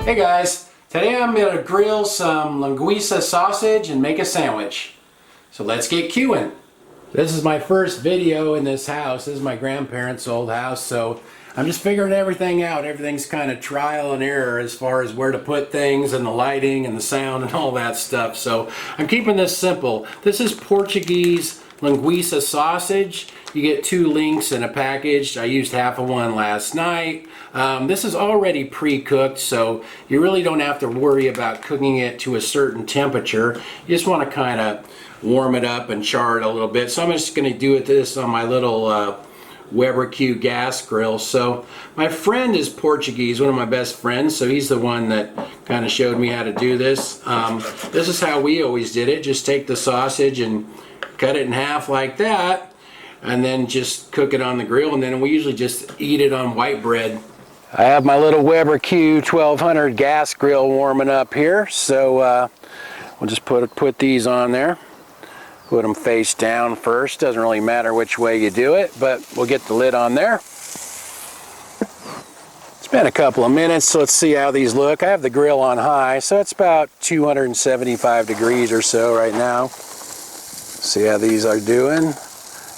Hey guys, today I'm going to grill some linguiça sausage and make a sandwich. So let's get queuing. This is my first video in this house. This is my grandparents' old house, so I'm just figuring everything out. Everything's kind of trial and error as far as where to put things and the lighting and the sound and all that stuff. So I'm keeping this simple. This is Portuguese Linguica Sausage. You get 2 links in a package. I used half of one last night. This is already pre-cooked, so you really don't have to worry about cooking it to a certain temperature. You just want to kind of warm it up and char it a little bit. So I'm just going to do this on my little Weber Q gas grill. So my friend is Portuguese, one of my best friends, so he's the one that kind of showed me how to do this. This is how we always did it. Just take the sausage and cut it in half like that, and then just cook it on the grill, and then we usually just eat it on white bread. I have my little Weber Q1200 gas grill warming up here, so we'll just put these on there. Put them face down first. Doesn't really matter which way you do it, but we'll get the lid on there. It's been a couple of minutes, so let's see how these look. I have the grill on high, so it's about 275 degrees or so right now. See how these are doing.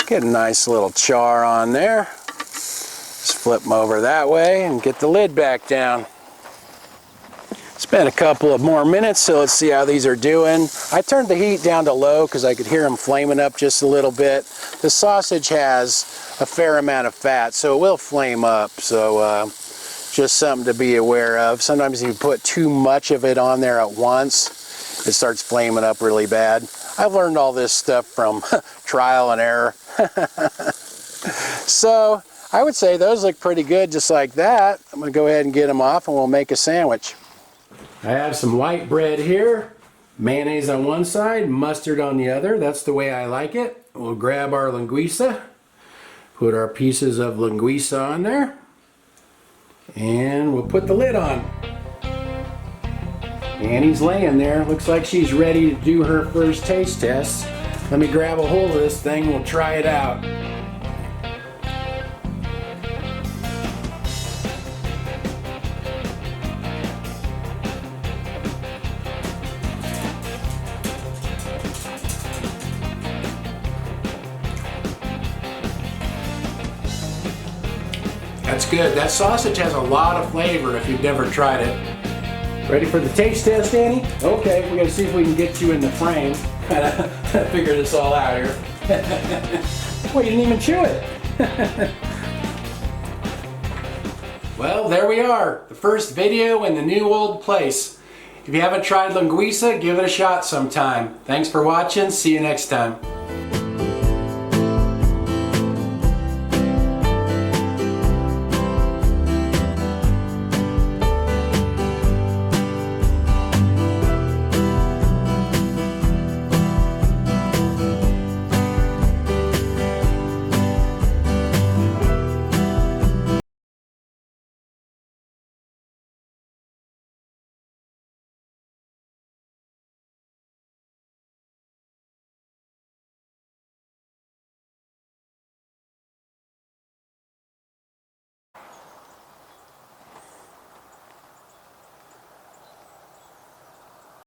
Get a nice little char on there. Just flip them over that way and get the lid back down. It's been a couple of more minutes, so let's see how these are doing. I turned the heat down to low because I could hear them flaming up just a little bit. The sausage has a fair amount of fat, so it will flame up. So just something to be aware of. Sometimes if you put too much of it on there at once, it starts flaming up really bad. I've learned all this stuff from trial and error. So I would say those look pretty good just like that. I'm going to go ahead and get them off and we'll make a sandwich. I have some white bread here, mayonnaise on one side, mustard on the other. That's the way I like it. We'll grab our linguiça, put our pieces of linguiça on there, and we'll put the lid on. Annie's laying there. Looks like she's ready to do her first taste test. Let me grab a hold of this thing. We'll try it out. That's good. That sausage has a lot of flavor if you've never tried it. Ready for the taste test, Annie? Okay, we're going to see if we can get you in the frame. Figure this all out here. Well, you didn't even chew it. Well, there we are. The first video in the new old place. If you haven't tried linguiça, give it a shot sometime. Thanks for watching. See you next time.